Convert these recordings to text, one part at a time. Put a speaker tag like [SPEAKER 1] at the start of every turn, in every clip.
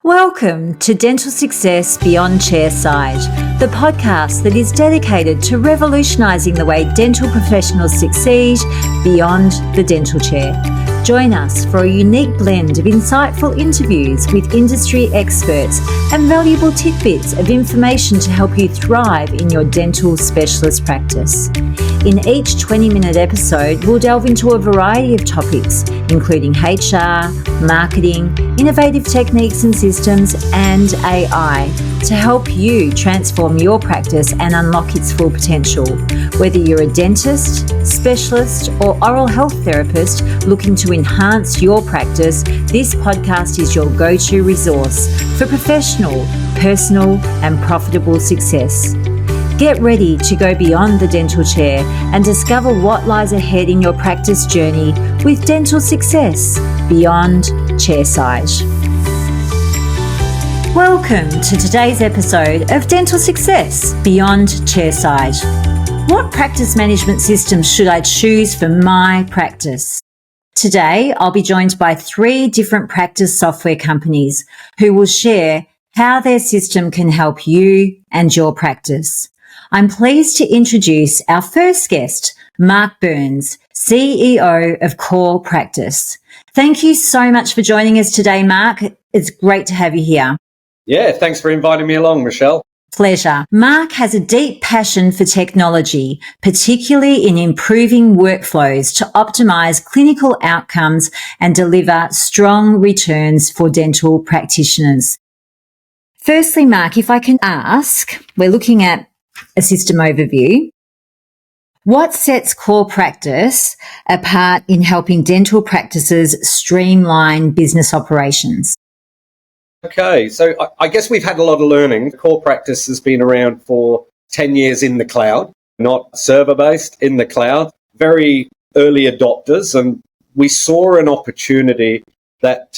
[SPEAKER 1] Welcome to Dental Success Beyond Chairside, the podcast that is dedicated to revolutionising the way dental professionals succeed beyond the dental chair. Join us for a unique blend of insightful interviews with industry experts and valuable tidbits of information to help you thrive in your dental specialist practice. In each 20-minute episode, we'll delve into a variety of topics, including HR, marketing, innovative techniques and systems, and AI, to help you transform your practice and unlock its full potential. Whether you're a dentist, specialist, or oral health therapist looking to enhance your practice, this podcast is your go-to resource for professional, personal, and profitable success. Get ready to go beyond the dental chair and discover what lies ahead in your practice journey with Dental Success Beyond Chairside. Welcome to today's episode of Dental Success Beyond Chairside. What practice management system should I choose for my practice? Today, I'll be joined by 3 different practice software companies who will share how their system can help you and your practice. I'm pleased to introduce our first guest, Mark Burns, CEO of Core Practice. Thank you so much for joining us today, Mark. It's great to have you here.
[SPEAKER 2] Yeah, thanks for inviting me along, Michelle.
[SPEAKER 1] Pleasure. Mark has a deep passion for technology, particularly in improving workflows to optimize clinical outcomes and deliver strong returns for dental practitioners. Firstly, Mark, if I can ask, we're looking at a system overview. What sets Core Practice apart in helping dental practices streamline business operations?
[SPEAKER 2] Okay, so I guess we've had a lot of learning. Core Practice has been around for 10 years in the cloud, not server-based, in the cloud. Very early adopters, and we saw an opportunity that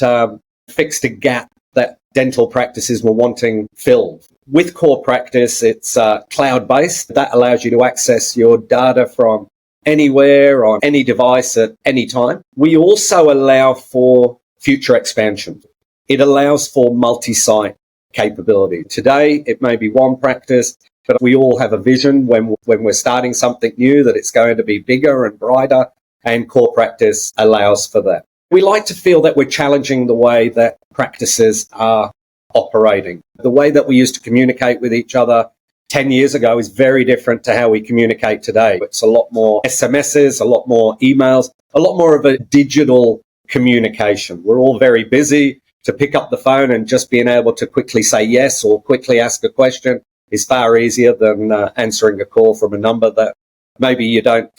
[SPEAKER 2] fixed a gap that dental practices were wanting filled. With Core Practice, it's cloud-based. That allows you to access your data from anywhere on any device at any time. We also allow for future expansion. It allows for multi-site capability. Today, it may be one practice, but we all have a vision when we're starting something new that it's going to be bigger and brighter, and Core Practice allows for that. We like to feel that we're challenging the way that practices are operating. The way that we used to communicate with each other 10 years ago is very different to how we communicate today. It's a lot more SMSs, a lot more emails, a lot more of a digital communication. We're all very busy. To pick up the phone and just being able to quickly say yes or quickly ask a question is far easier than answering a call from a number that maybe you don't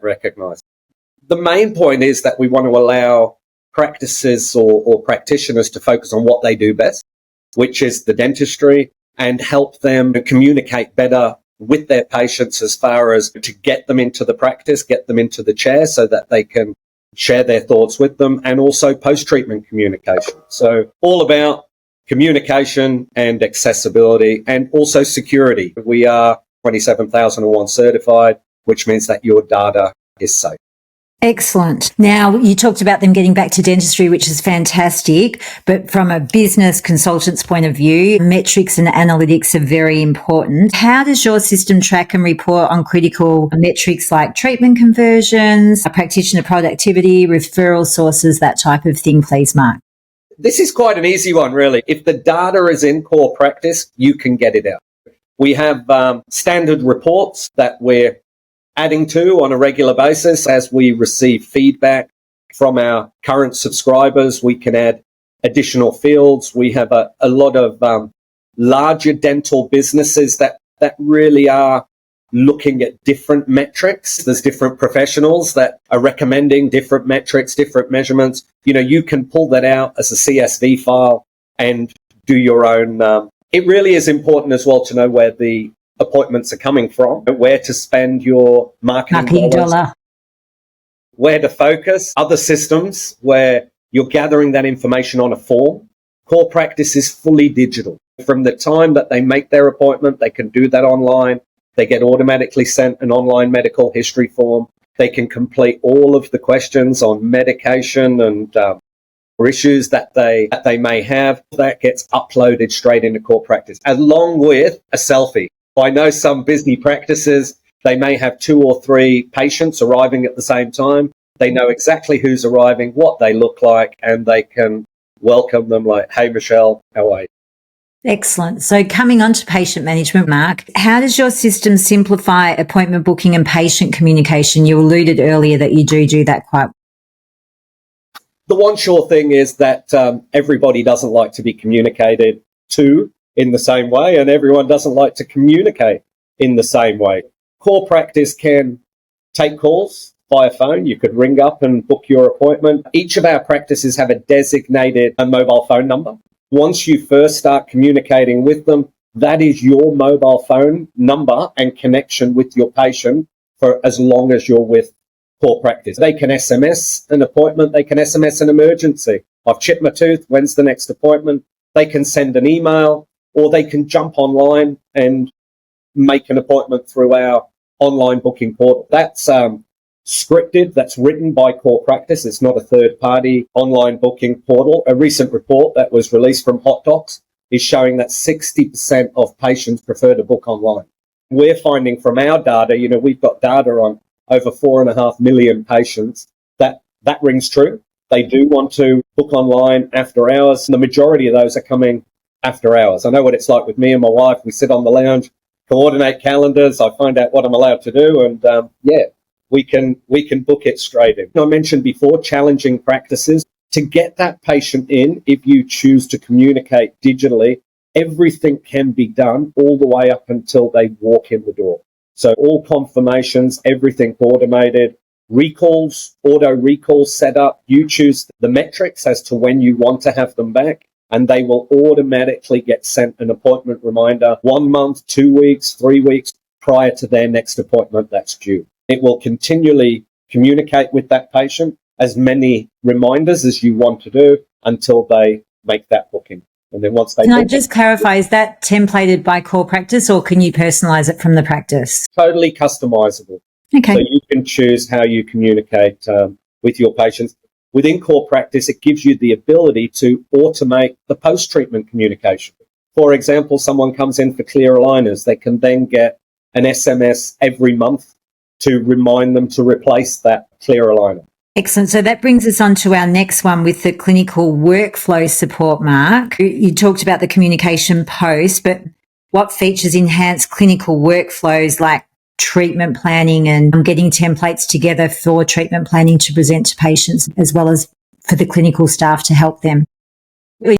[SPEAKER 2] recognize. The main point is that we want to allow practices or practitioners to focus on what they do best, which is the dentistry, and help them communicate better with their patients as far as to get them into the practice, get them into the chair so that they can share their thoughts with them, and also post-treatment communication. So all about communication and accessibility, and also security. We are 27001 certified, which means that your data is safe.
[SPEAKER 1] Excellent. Now, you talked about them getting back to dentistry, which is fantastic, but from a business consultant's point of view, metrics and analytics are very important. How does your system track and report on critical metrics like treatment conversions, practitioner productivity, referral sources, that type of thing, please, Mark?
[SPEAKER 2] This is quite an easy one, really. If the data is in Core Practice, you can get it out. We have standard reports that we're adding to on a regular basis. As we receive feedback from our current subscribers, we can add additional fields. We have a lot of larger dental businesses that really are looking at different metrics. There's different professionals that are recommending different metrics, different measurements. You can pull that out as a CSV file and do your own. It really is important as well to know where the appointments are coming from, where to spend your marketing dollar, where to focus. Other systems where you're gathering that information on a form. Core Practice is fully digital. From the time that they make their appointment, they can do that online. They get automatically sent an online medical history form. They can complete all of the questions on medication and or issues that they may have, that gets uploaded straight into core practice, along with a selfie. I know some busy practices, they may have 2 or 3 patients arriving at the same time. They know exactly who's arriving, what they look like, and they can welcome them like, "Hey, Michelle, how are you?"
[SPEAKER 1] Excellent. So coming on to patient management, Mark, how does your system simplify appointment booking and patient communication? You alluded earlier that you do that quite well.
[SPEAKER 2] The one sure thing is that everybody doesn't like to be communicated to in the same way, and everyone doesn't like to communicate in the same way. Core practice can take calls via phone. You could ring up and book your appointment. Each of our practices have a designated mobile phone number. Once you first start communicating with them, that is your mobile phone number and connection with your patient for as long as you're with core practice. They can SMS an appointment. They can SMS an emergency. "I've chipped my tooth. When's the next appointment?" They can send an email, or they can jump online and make an appointment through our online booking portal. That's scripted. That's written by core practice. It's not a third-party online booking portal. A recent report that was released from Hot Docs is showing that 60% of patients prefer to book online. We're finding from our data, we've got data on over 4.5 million patients, that rings true. They do want to book online after hours. The majority of those are coming after hours. I know what it's like with me and my wife. We sit on the lounge, coordinate calendars. I find out what I'm allowed to do, and we can book it straight in. I mentioned before, challenging practices. To get that patient in, if you choose to communicate digitally, everything can be done all the way up until they walk in the door. So all confirmations, everything automated, recalls, auto recalls set up. You choose the metrics as to when you want to have them back, and they will automatically get sent an appointment reminder 1 month, 2 weeks, 3 weeks prior to their next appointment that's due. It will continually communicate with that patient, as many reminders as you want to do until they make that booking. And then once they
[SPEAKER 1] Can I just clarify, is that templated by core practice, or can you personalize it from the practice?
[SPEAKER 2] Totally customizable.
[SPEAKER 1] Okay.
[SPEAKER 2] So you can choose how you communicate with your patients. Within core practice, it gives you the ability to automate the post-treatment communication. For example, someone comes in for clear aligners, they can then get an SMS every month to remind them to replace that clear aligner.
[SPEAKER 1] Excellent. So that brings us on to our next one with the clinical workflow support, Mark. You talked about the communication post, but what features enhance clinical workflows like treatment planning and getting templates together for treatment planning to present to patients, as well as for the clinical staff to help them?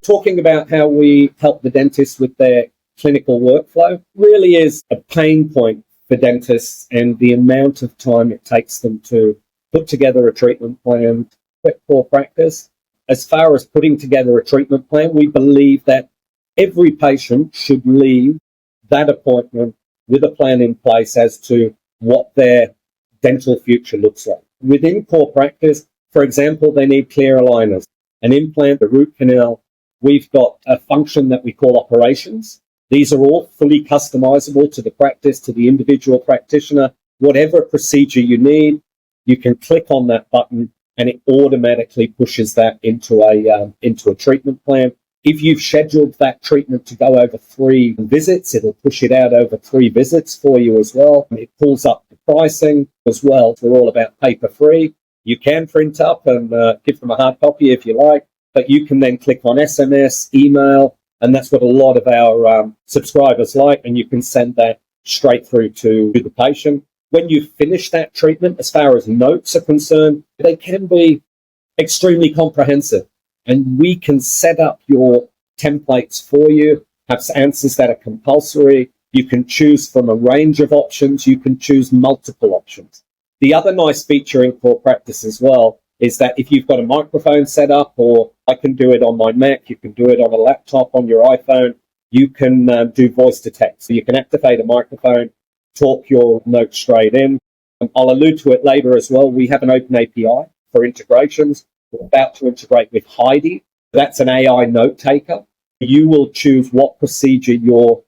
[SPEAKER 2] Talking about how we help the dentists with their clinical workflow really is a pain point for dentists, and the amount of time it takes them to put together a treatment plan for practice. As far as putting together a treatment plan, we believe that every patient should leave that appointment with a plan in place as to what their dental future looks like. Within core practice, for example, they need clear aligners, an implant, a root canal. We've got a function that we call operations. These are all fully customizable to the practice, to the individual practitioner. Whatever procedure you need, you can click on that button and it automatically pushes that into a treatment plan. If you've scheduled that treatment to go over 3 visits, it'll push it out over 3 visits for you as well. It pulls up the pricing as well. We're all about paper free. You can print up and give them a hard copy if you like, but you can then click on SMS, email, and that's what a lot of our subscribers like, and you can send that straight through to the patient. When you finish that treatment, as far as notes are concerned, they can be extremely comprehensive. And we can set up your templates for you, have answers that are compulsory. You can choose from a range of options. You can choose multiple options. The other nice feature in core practice as well is that if you've got a microphone set up, or I can do it on my Mac, you can do it on a laptop, on your iPhone, you can do voice to text. So you can activate a microphone, talk your notes straight in. I'll allude to it later as well. We have an open API for integrations. We're about to integrate with Heidi. That's an AI note taker. You will choose what procedure you're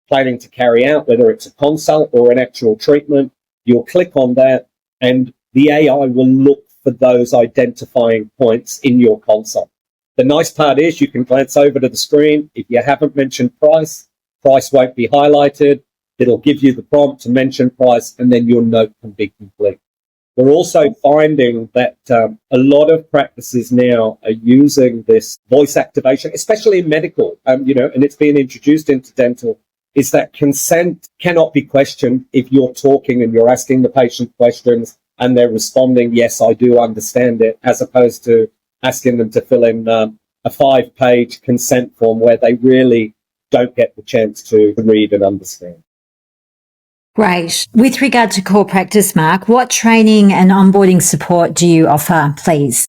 [SPEAKER 2] planning to carry out, whether it's a consult or an actual treatment. You'll click on that and the AI will look for those identifying points in your consult. The nice part is you can glance over to the screen. If you haven't mentioned price, price won't be highlighted. It'll give you the prompt to mention price, and then your note can be complete. We're also finding that a lot of practices now are using this voice activation, especially in medical, and it's being introduced into dental, is that consent cannot be questioned if you're talking and you're asking the patient questions and they're responding, yes, I do understand it, as opposed to asking them to fill in a 5-page consent form where they really don't get the chance to read and understand.
[SPEAKER 1] Great. With regard to core practice, Mark, what training and onboarding support do you offer, please?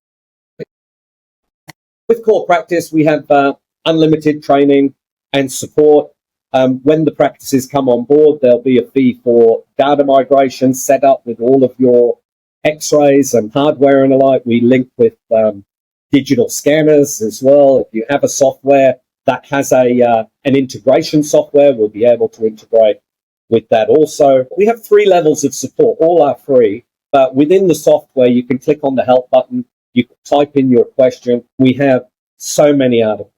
[SPEAKER 2] With core practice, we have unlimited training and support. When the practices come on board, there'll be a fee for data migration set up with all of your x-rays and hardware and the like. We link with digital scanners as well. If you have a software that has an integration software, we'll be able to integrate with that also. We have 3 levels of support. All are free, but within the software, you can click on the help button. You can type in your question. We have so many articles,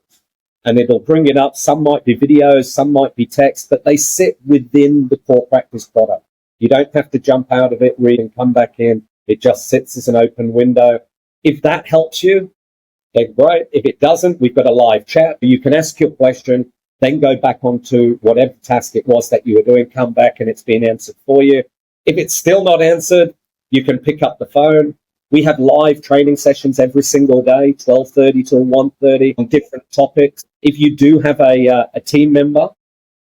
[SPEAKER 2] and it'll bring it up. Some might be videos, some might be text, but they sit within the core practice product. You don't have to jump out of it, read, and come back in. It just sits as an open window. If that helps you, then great. If it doesn't, we've got a live chat. You can ask your question, then go back onto whatever task it was that you were doing, come back and it's been answered for you. If it's still not answered, you can pick up the phone. We have live training sessions every single day, 12:30 till 1:30 on different topics. If you do have a team member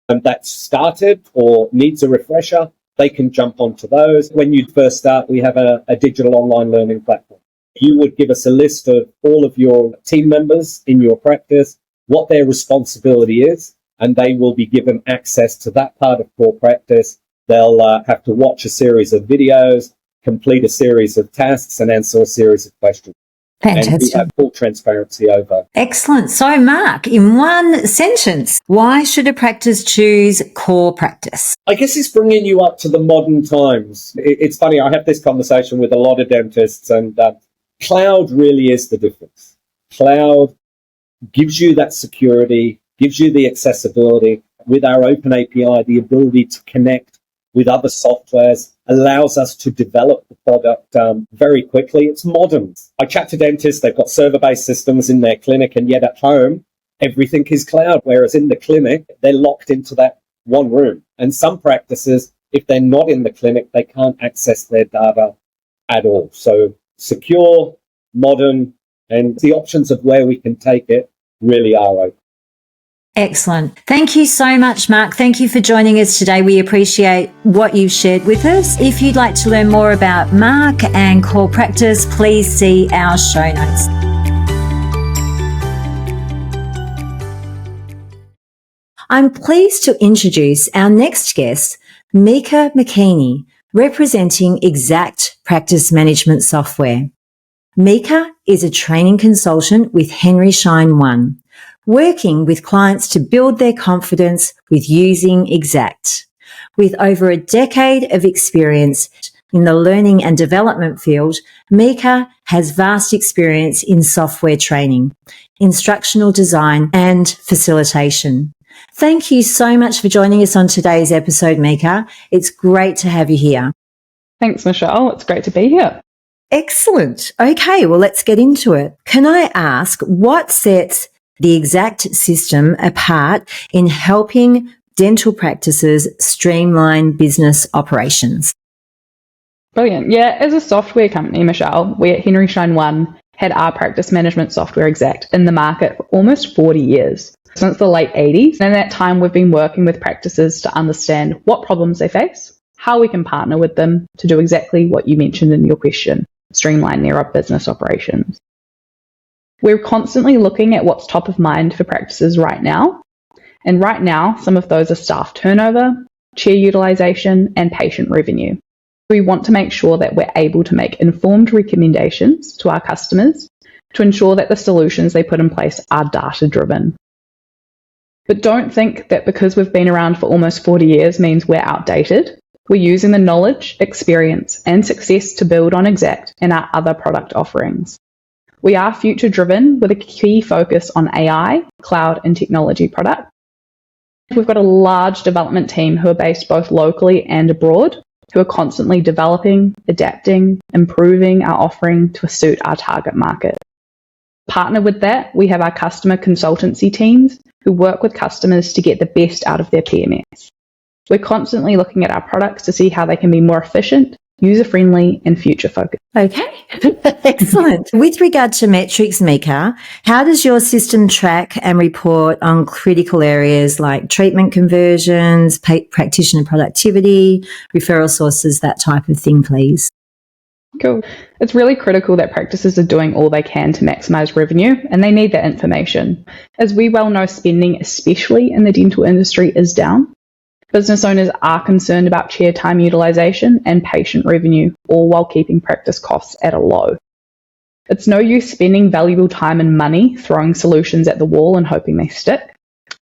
[SPEAKER 2] that's started or needs a refresher, they can jump onto those. When you first start, we have a digital online learning platform. You would give us a list of all of your team members in your practice, what their responsibility is, and they will be given access to that part of core practice. They'll have to watch a series of videos, complete a series of tasks, and answer a series of questions.
[SPEAKER 1] Fantastic.
[SPEAKER 2] And we have full transparency over.
[SPEAKER 1] Excellent. So, Mark, in one sentence, why should a practice choose core practice?
[SPEAKER 2] I guess it's bringing you up to the modern times. It's funny, I have this conversation with a lot of dentists, and cloud really is the difference. Cloud gives you that security, gives you the accessibility. With our open API, the ability to connect with other softwares allows us to develop the product very quickly. It's modern. I chat to dentists, they've got server-based systems in their clinic, and yet at home, everything is cloud, whereas in the clinic, they're locked into that one room. And some practices, if they're not in the clinic, they can't access their data at all. So secure, modern, and the options of where we can take it really are open.
[SPEAKER 1] Excellent. Thank you so much, Mark. Thank you for joining us today. We appreciate what you've shared with us. If you'd like to learn more about Mark and core practice, please see our show notes. I'm pleased to introduce our next guest, Mika McKeany, representing Exact Practice Management Software. Mika is a training consultant with Henry Schein One, working with clients to build their confidence with using Exact. With over a decade of experience in the learning and development field, Mika has vast experience in software training, instructional design, and facilitation. Thank you so much for joining us on today's episode, Mika. It's great to have you here.
[SPEAKER 3] Thanks, Michelle. It's great to be here.
[SPEAKER 1] Excellent. Okay, well, let's get into it. Can I ask what sets the Exact system apart in helping dental practices streamline business operations?
[SPEAKER 3] Brilliant. Yeah, as a software company, Michelle, we at Henry Schein One had our practice management software Exact in the market for almost 40 years, since the late 80s. And in that time, we've been working with practices to understand what problems they face, how we can partner with them to do exactly what you mentioned in your question, streamline their business operations. We're constantly looking at what's top of mind for practices right now. And right now, some of those are staff turnover, chair utilization, and patient revenue. We want to make sure that we're able to make informed recommendations to our customers to ensure that the solutions they put in place are data-driven. But don't think that because we've been around for almost 40 years means we're outdated. We're using the knowledge, experience, and success to build on Exact and our other product offerings. We are future driven with a key focus on AI, cloud and technology product. We've got a large development team who are based both locally and abroad, who are constantly developing, adapting, improving our offering to suit our target market. Partner with that, we have our customer consultancy teams who work with customers to get the best out of their PMS. We're constantly looking at our products to see how they can be more efficient, user-friendly and future-focused.
[SPEAKER 1] Okay, excellent. With regard to metrics, Mika, how does your system track and report on critical areas like treatment conversions, practitioner productivity, referral sources, that type of thing, please?
[SPEAKER 3] Cool. It's really critical that practices are doing all they can to maximise revenue, and they need that information. As we well know, spending, especially in the dental industry, is down. Business owners are concerned about chair time utilisation and patient revenue, all while keeping practice costs at a low. It's no use spending valuable time and money throwing solutions at the wall and hoping they stick.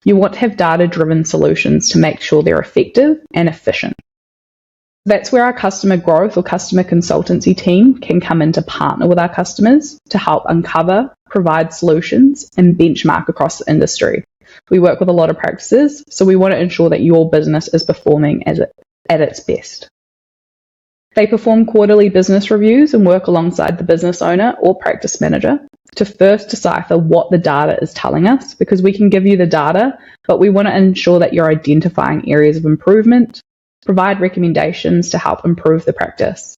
[SPEAKER 3] You want to have data-driven solutions to make sure they're effective and efficient. That's where our customer growth or customer consultancy team can come in to partner with our customers to help uncover, provide solutions, and benchmark across the industry. We work with a lot of practices, so we want to ensure that your business is performing at its best. They perform quarterly business reviews and work alongside the business owner or practice manager to first decipher what the data is telling us, because we can give you the data, but we want to ensure that you're identifying areas of improvement, provide recommendations to help improve the practice,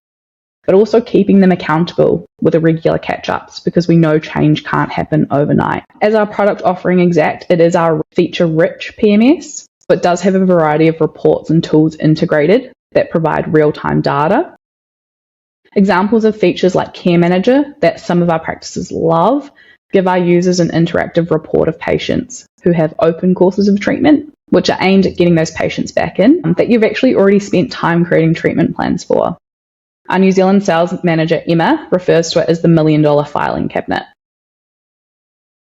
[SPEAKER 3] but also keeping them accountable with the regular catch-ups, because we know change can't happen overnight. As our product offering exact, it is our feature-rich PMS, but does have a variety of reports and tools integrated that provide real-time data. Examples of features like Care Manager that some of our practices love give our users an interactive report of patients who have open courses of treatment, which are aimed at getting those patients back in that you've actually already spent time creating treatment plans for. Our New Zealand sales manager, Emma, refers to it as the $1 million filing cabinet.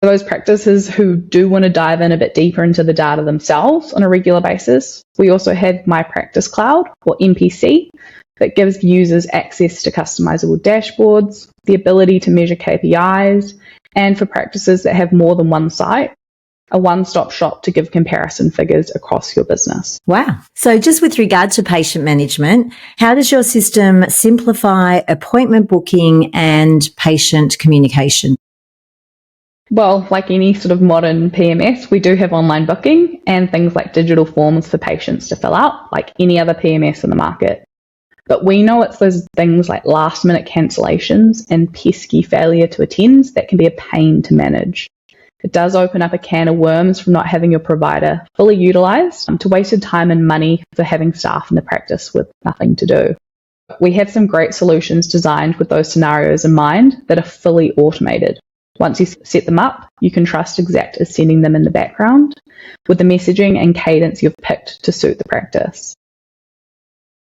[SPEAKER 3] For those practices who do want to dive in a bit deeper into the data themselves on a regular basis, we also have My Practice Cloud, or MPC, that gives users access to customizable dashboards, the ability to measure KPIs, and for practices that have more than one site, a one-stop shop to give comparison figures across your business.
[SPEAKER 1] Wow. So just with regard to patient management, how does your system simplify appointment booking and patient communication?
[SPEAKER 3] Well, like any sort of modern PMS, we do have online booking and things like digital forms for patients to fill out, like any other PMS in the market. But we know it's those things like last-minute cancellations and pesky failure to attend that can be a pain to manage. It does open up a can of worms from not having your provider fully utilised to wasted time and money for having staff in the practice with nothing to do. We have some great solutions designed with those scenarios in mind that are fully automated. Once you set them up, you can trust Exact is sending them in the background with the messaging and cadence you've picked to suit the practice.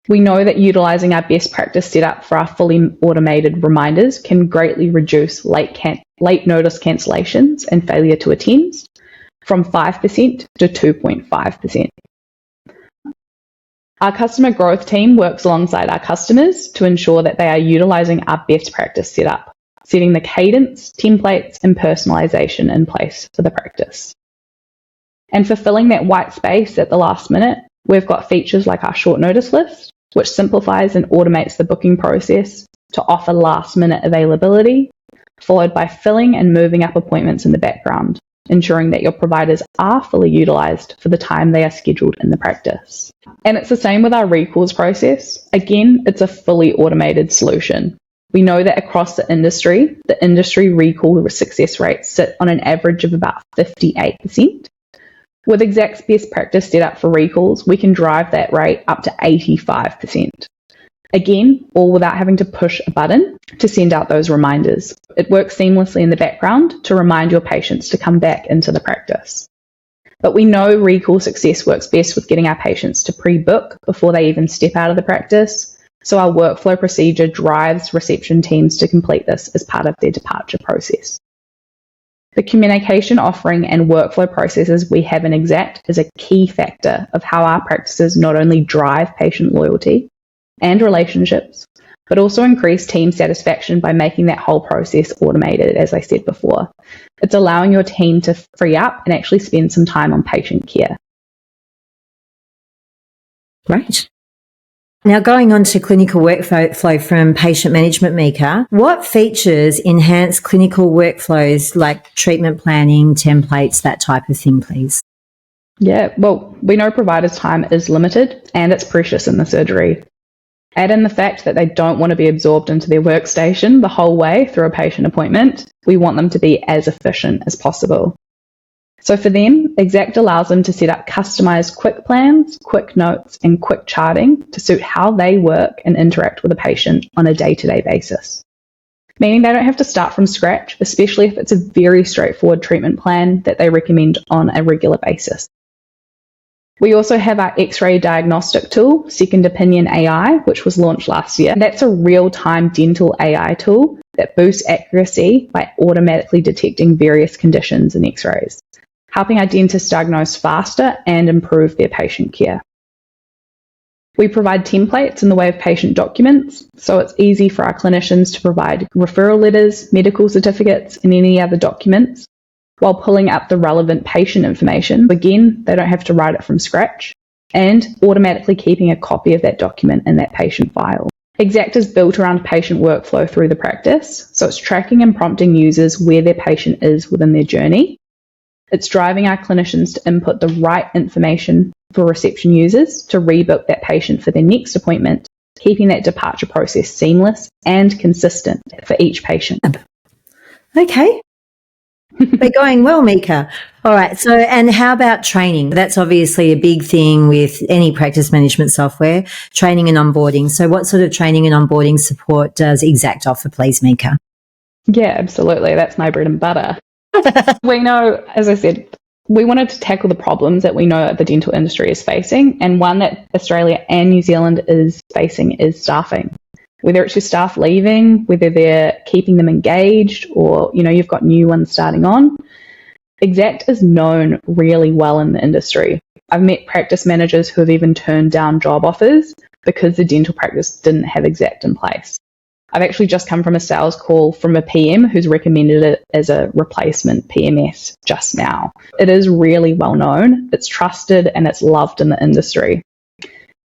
[SPEAKER 3] We know that utilising our best practice setup for our fully automated reminders can greatly reduce late notice cancellations and failure to attend from 5% to 2.5%. Our customer growth team works alongside our customers to ensure that they are utilising our best practice setup, setting the cadence, templates and personalisation in place for the practice. And for filling that white space at the last minute, we've got features like our short notice list, which simplifies and automates the booking process to offer last-minute availability, followed by filling and moving up appointments in the background, ensuring that your providers are fully utilised for the time they are scheduled in the practice. And it's the same with our recalls process. Again, it's a fully automated solution. We know that across the industry recall success rates sit on an average of about 58%. With Exact's best practice set up for recalls, we can drive that rate up to 85%. Again, all without having to push a button to send out those reminders. It works seamlessly in the background to remind your patients to come back into the practice. But we know recall success works best with getting our patients to pre-book before they even step out of the practice, so our workflow procedure drives reception teams to complete this as part of their departure process. The communication offering and workflow processes we have in Exact is a key factor of how our practices not only drive patient loyalty and relationships, but also increase team satisfaction by making that whole process automated, as I said before. It's allowing your team to free up and actually spend some time on patient care.
[SPEAKER 1] Great. Now, going on to clinical workflow from patient management, Mika, what features enhance clinical workflows like treatment planning, templates, that type of thing, please?
[SPEAKER 3] Yeah, well, we know providers' time is limited and it's precious in the surgery. Add in the fact that they don't want to be absorbed into their workstation the whole way through a patient appointment. We want them to be as efficient as possible. So for them, Exact allows them to set up customized quick plans, quick notes, and quick charting to suit how they work and interact with a patient on a day-to-day basis. Meaning they don't have to start from scratch, especially if it's a very straightforward treatment plan that they recommend on a regular basis. We also have our X-ray diagnostic tool, Second Opinion AI, which was launched last year. And that's a real-time dental AI tool that boosts accuracy by automatically detecting various conditions in X-rays, helping our dentists diagnose faster and improve their patient care. We provide templates in the way of patient documents, so it's easy for our clinicians to provide referral letters, medical certificates, and any other documents, while pulling up the relevant patient information. Again, they don't have to write it from scratch, and automatically keeping a copy of that document in that patient file. Exact is built around patient workflow through the practice, so it's tracking and prompting users where their patient is within their journey. It's driving our clinicians to input the right information for reception users to rebook that patient for their next appointment, keeping that departure process seamless and consistent for each patient.
[SPEAKER 1] Okay. We're going well, Mika. All right. So, and how about training? That's obviously a big thing with any practice management software, training and onboarding. So what sort of training and onboarding support does Exact offer, please, Mika?
[SPEAKER 3] Yeah, absolutely. That's my bread and butter. We know, as I said, we wanted to tackle the problems that we know the dental industry is facing, and one that Australia and New Zealand is facing is staffing. Whether it's your staff leaving, whether they're keeping them engaged, or you've got new ones starting on, Exact is known really well in the industry. I've met practice managers who have even turned down job offers because the dental practice didn't have Exact in place. I've actually just come from a sales call from a PM who's recommended it as a replacement PMS just now. It is really well known, it's trusted, and it's loved in the industry.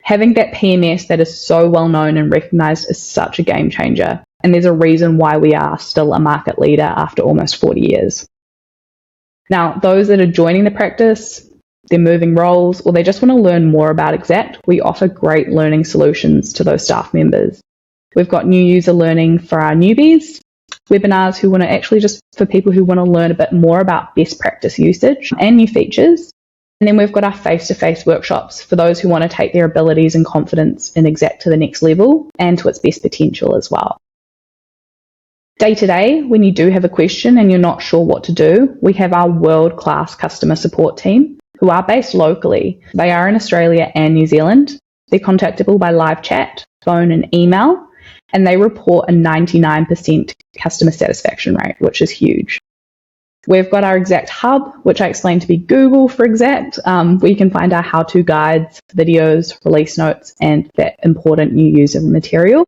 [SPEAKER 3] Having that PMS that is so well known and recognised is such a game changer, and there's a reason why we are still a market leader after almost 40 years. Now, those that are joining the practice, they're moving roles, or they just want to learn more about Exact, we offer great learning solutions to those staff members. We've got new user learning for our newbies, webinars who want to actually just for people who want to learn a bit more about best practice usage and new features. And then we've got our face-to-face workshops for those who want to take their abilities and confidence in Exact to the next level and to its best potential as well. Day to day, when you do have a question and you're not sure what to do, we have our world-class customer support team who are based locally. They are in Australia and New Zealand. They're contactable by live chat, phone and email, and they report a 99% customer satisfaction rate, which is huge. We've got our Exact Hub, which I explained to be Google for Exact, where you can find our how-to guides, videos, release notes, and that important new user material.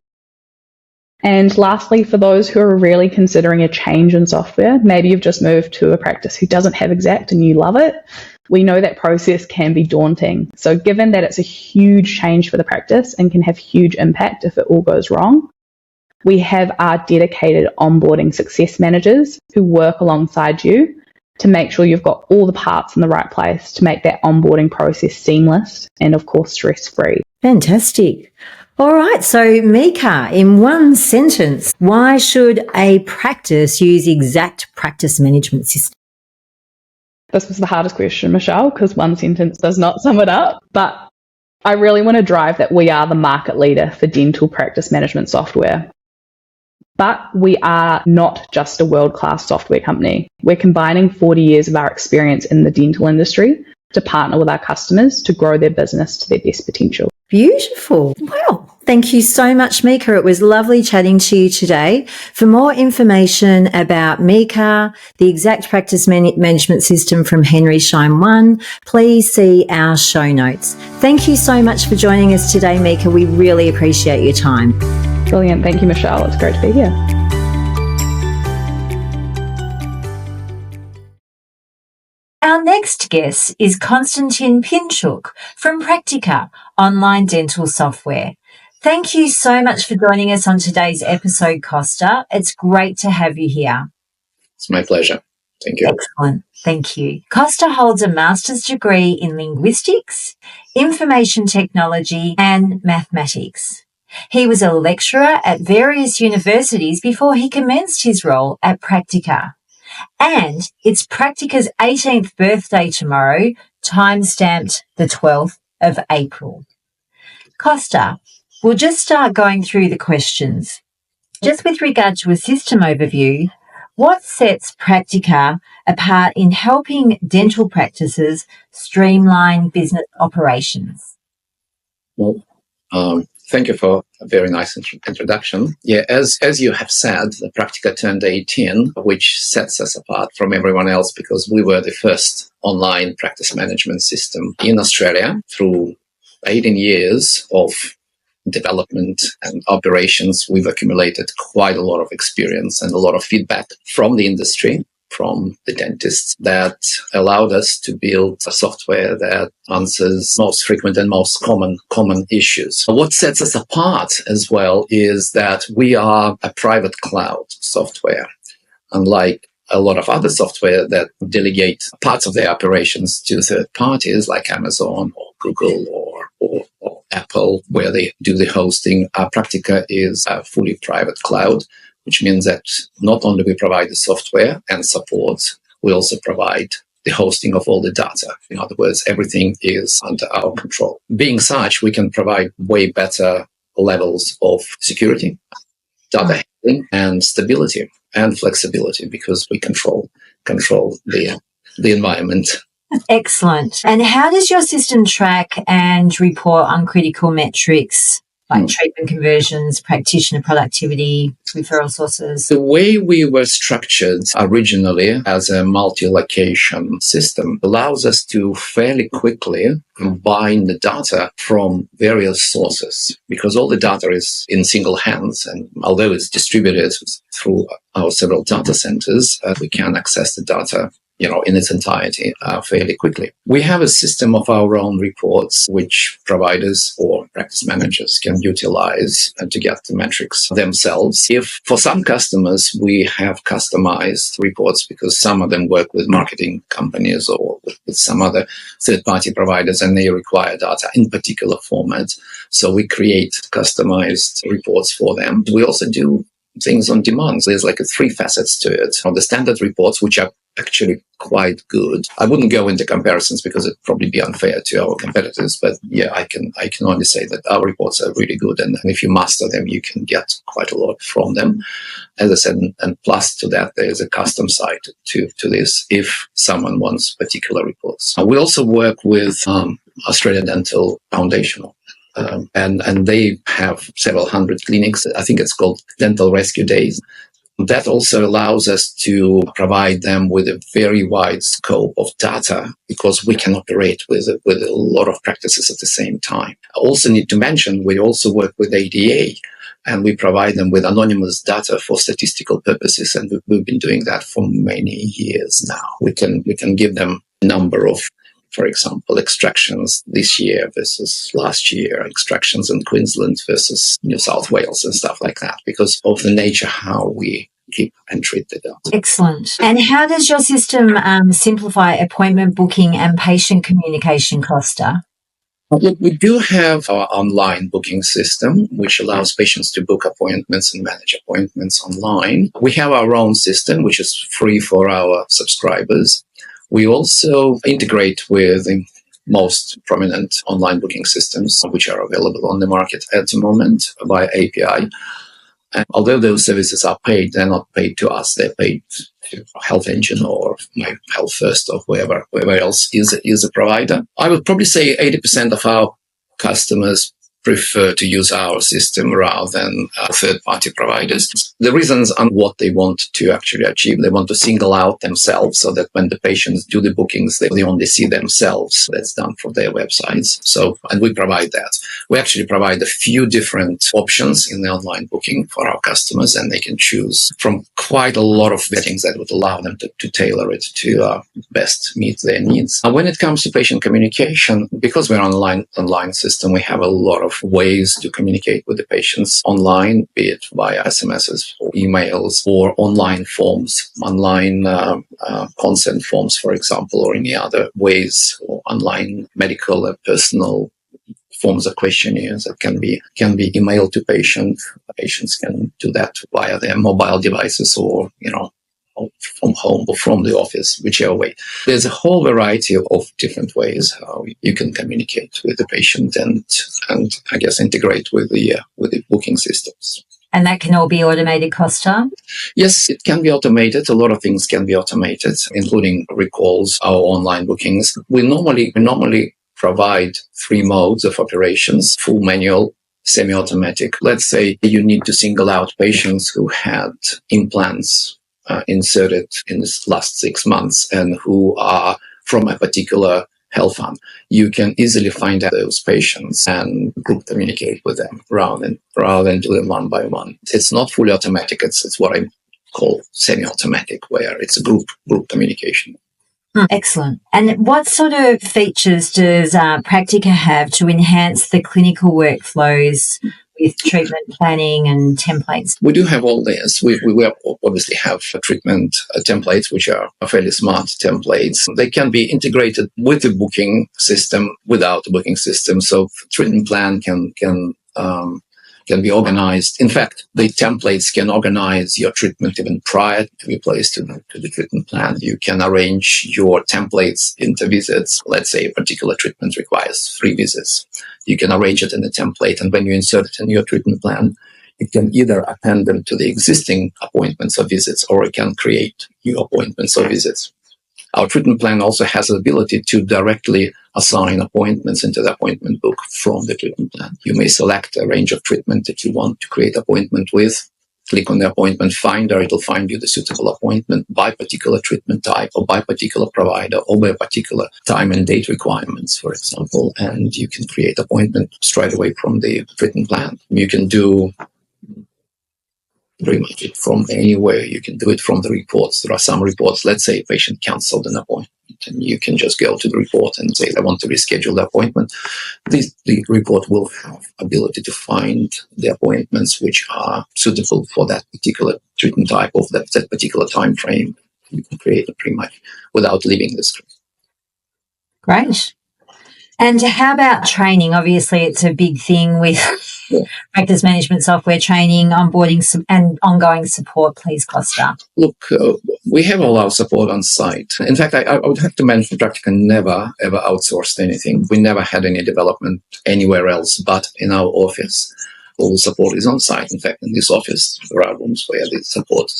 [SPEAKER 3] And lastly, for those who are really considering a change in software, maybe you've just moved to a practice who doesn't have Exact and you love it, we know that process can be daunting. So given that it's a huge change for the practice and can have huge impact if it all goes wrong, we have our dedicated onboarding success managers who work alongside you to make sure you've got all the parts in the right place to make that onboarding process seamless and, of course, stress-free.
[SPEAKER 1] Fantastic. All right. So, Mika, in one sentence, why should a practice use Exact practice management system?
[SPEAKER 3] This was the hardest question, Michelle, because one sentence does not sum it up. But I really want to drive that we are the market leader for dental practice management software. But we are not just a world-class software company. We're combining 40 years of our experience in the dental industry to partner with our customers to grow their business to their best potential.
[SPEAKER 1] Beautiful. Well, thank you so much, Mika. It was lovely chatting to you today. For more information about Mika, the Exact Practice Management System from Henry Schein One, please see our show notes. Thank you so much for joining us today, Mika. We really appreciate your time.
[SPEAKER 3] Brilliant. Thank you, Michelle. It's great to be here.
[SPEAKER 1] Our next guest is Konstantin Pinchuk from Praktika, online dental software. Thank you so much for joining us on today's episode, Costa. It's great to have you here.
[SPEAKER 4] It's my pleasure. Thank you.
[SPEAKER 1] Excellent. Thank you. Costa holds a master's degree in linguistics, information technology, and mathematics. He was a lecturer at various universities before he commenced his role at Praktika. And it's Praktika's 18th birthday tomorrow, time-stamped the 12th of April. Costa, we'll just start going through the questions. Just with regard to a system overview, what sets Praktika apart in helping dental practices streamline business operations?
[SPEAKER 4] Well, thank you for a very nice introduction. Yeah, as you have said, the Praktika turned 18, which sets us apart from everyone else because we were the first online practice management system in Australia. Through 18 years of development and operations, we've accumulated quite a lot of experience and a lot of feedback from the industry, from the dentists, that allowed us to build a software that answers most frequent and most common issues. What sets us apart as well is that we are a private cloud software, unlike a lot of other software that delegate parts of their operations to third parties like Amazon or Google or Apple, where they do the hosting. Our Praktika is a fully private cloud, which means that not only we provide the software and support, we also provide the hosting of all the data. In other words, everything is under our control. Being such, we can provide way better levels of security, data handling, and stability and flexibility because we control the environment.
[SPEAKER 1] Excellent. And how does your system track and report on critical metrics like treatment conversions, practitioner productivity, referral sources?
[SPEAKER 4] The way we were structured originally as a multi-location system allows us to fairly quickly combine the data from various sources because all the data is in single hands. And although it's distributed through our several data centers, we can access the data in its entirety fairly quickly. We have a system of our own reports which providers or practice managers can utilize to get the metrics themselves. If for some customers we have customized reports because some of them work with marketing companies or with some other third-party providers and they require data in particular format, so we create customized reports for them. We also do things on demand. So there's like 3 facets to it. On the standard reports, which are actually quite good. I wouldn't go into comparisons because it'd probably be unfair to our competitors, but yeah, I can only say that our reports are really good, and if you master them, you can get quite a lot from them. As I said, and plus to that, there's a custom side to this if someone wants particular reports. We also work with Australian Dental Foundation. And they have several hundred clinics. I think it's called Dental Rescue Days. That also allows us to provide them with a very wide scope of data because we can operate with a lot of practices at the same time. I also need to mention we also work with ADA and we provide them with anonymous data for statistical purposes, and we've been doing that for many years now. We can give them a number of, for example, extractions this year versus last year, extractions in Queensland versus New South Wales and stuff like that because of the nature how we keep and treat the data.
[SPEAKER 1] Excellent. And how does your system simplify appointment booking and patient communication, Costa?
[SPEAKER 4] We do have our online booking system, which allows patients to book appointments and manage appointments online. We have our own system, which is free for our subscribers. We also integrate with the most prominent online booking systems, which are available on the market at the moment by API. And although those services are paid, they're not paid to us. They're paid to Health Engine or My Health First or whoever else is a provider. I would probably say 80% of our customers prefer to use our system rather than third-party providers. The reasons on what they want to actually achieve, they want to single out themselves so that when the patients do the bookings, they only see themselves. That's done for their websites. And we provide that. We actually provide a few different options in the online booking for our customers, and they can choose from quite a lot of settings that would allow them to tailor it to best meet their needs. And when it comes to patient communication, because we're an online system, we have a lot of ways to communicate with the patients online, be it via SMSs or emails or online forms, online consent forms, for example, or any other ways, or online medical and personal forms of questionnaires that can be emailed to patients. Patients can do that via their mobile devices or, from home or from the office, whichever way. There's a whole variety of different ways how you can communicate with the patient and I guess integrate with the booking systems.
[SPEAKER 1] And that can all be automated, Costa?
[SPEAKER 4] Yes, it can be automated. A lot of things can be automated, including recalls, our online bookings. We normally provide 3 modes of operations: full manual, semi-automatic. Let's say you need to single out patients who had implants inserted in the last 6 months and who are from a particular health fund. You can easily find out those patients and group communicate with them rather than do them one by one. It's not fully automatic. It's what I call semi-automatic, where it's a group communication.
[SPEAKER 1] Excellent. And what sort of features does Praktika have to enhance the clinical workflows with treatment planning and templates?
[SPEAKER 4] We do have all this. We obviously have treatment templates, which are fairly smart templates. They can be integrated with the booking system, without the booking system. So treatment plan can be organized. In fact, the templates can organize your treatment even prior to be placed to the treatment plan. You can arrange your templates into visits. Let's say a particular treatment requires 3 visits. You can arrange it in the template, and when you insert it in your treatment plan, you can either append them to the existing appointments or visits, or it can create new appointments or visits. Our treatment plan also has the ability to directly assign appointments into the appointment book from the treatment plan. You may select a range of treatment that you want to create appointment with, click on the appointment finder, it'll find you the suitable appointment by particular treatment type or by particular provider or by particular time and date requirements, for example, and you can create appointment straight away from the treatment plan. You can do pretty much it from anywhere. You can do it from the reports. There are some reports, let's say a patient canceled an appointment, and you can just go to the report and say, I want to reschedule the appointment. The report will have ability to find the appointments which are suitable for that particular treatment type of that particular time frame. You can create it pretty much without leaving the screen.
[SPEAKER 1] Great. And how about training? Obviously, it's a big thing with practice management software training, onboarding, and ongoing support. Please, Costa.
[SPEAKER 4] Look, we have all our support on site. In fact, I would have to mention Praktika never, ever outsourced anything. We never had any development anywhere else but in our office. All the support is on site. In fact, in this office, there are rooms where the support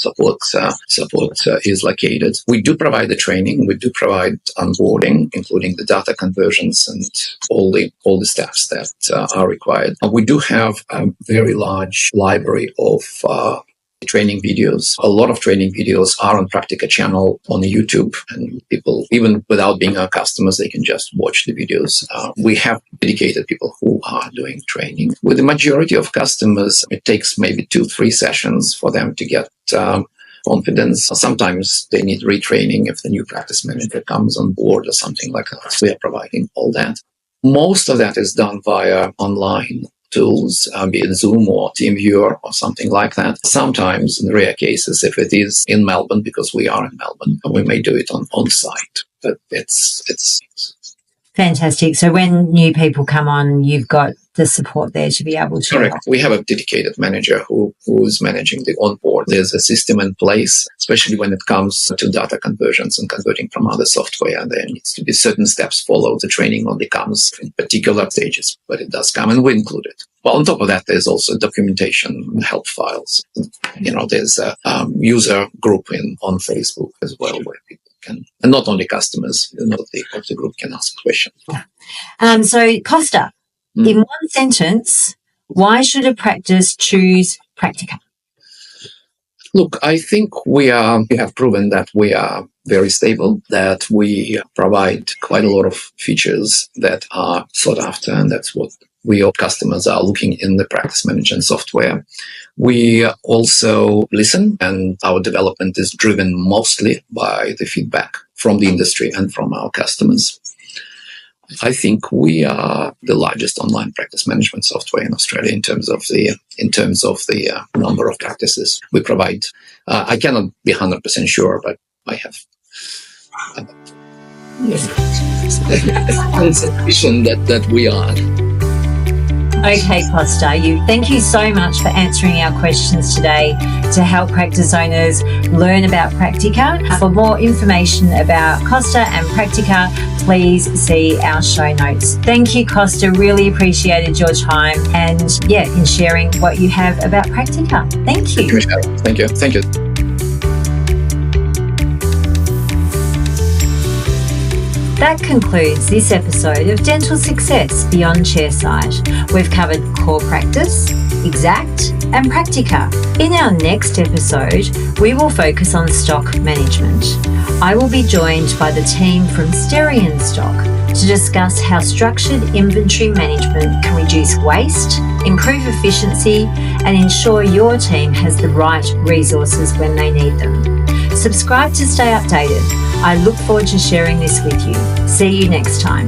[SPEAKER 4] is located. We do provide the training. We do provide onboarding, including the data conversions and all the steps that are required. We do have a very large library of training videos. A lot of training videos are on Praktika channel on YouTube, and people, even without being our customers, they can just watch the videos. We have dedicated people who are doing training. With the majority of customers, it takes maybe 2-3 sessions for them to get confidence. Sometimes they need retraining if the new practice manager comes on board or something like that. We are providing all that. Most of that is done via online tools, be it Zoom or TeamViewer or something like that. Sometimes, in rare cases, if it is in Melbourne, because we are in Melbourne, we may do it on site. But it's
[SPEAKER 1] fantastic. So when new people come on, you've got the support there to be able to.
[SPEAKER 4] Correct. We have a dedicated manager who is managing the onboard. There's a system in place, especially when it comes to data conversions and converting from other software. There needs to be certain steps followed. The training only comes in particular stages, but it does come, and we include it. Well, on top of that, there's also documentation, help files. There's a user group on Facebook as well, where people can, and not only customers, of the group can ask questions.
[SPEAKER 1] So, Costa, In one sentence, why should a practice choose Praktika?
[SPEAKER 4] Look, I think we have proven that we are very stable, that we provide quite a lot of features that are sought after, and that's what our customers are looking in the practice management software. We also listen, and our development is driven mostly by the feedback from the industry and from our customers. I think we are the largest online practice management software in Australia in terms of the number of practices we provide. I cannot be 100% sure, but I have conception that we are.
[SPEAKER 1] Okay, Costa, thank you so much for answering our questions today to help practice owners learn about Praktika. For more information about Costa and Praktika, please see our show notes. Thank you, Costa. Really appreciated your time and, in sharing what you have about Praktika. Thank you.
[SPEAKER 4] Thank you. Thank you.
[SPEAKER 1] That concludes this episode of Dental Success Beyond Chairside. We've covered core practice, exact, and Praktika. In our next episode, we will focus on stock management. I will be joined by the team from Sterian Stock to discuss how structured inventory management can reduce waste, improve efficiency, and ensure your team has the right resources when they need them. Subscribe to stay updated. I look forward to sharing this with you. See you next time.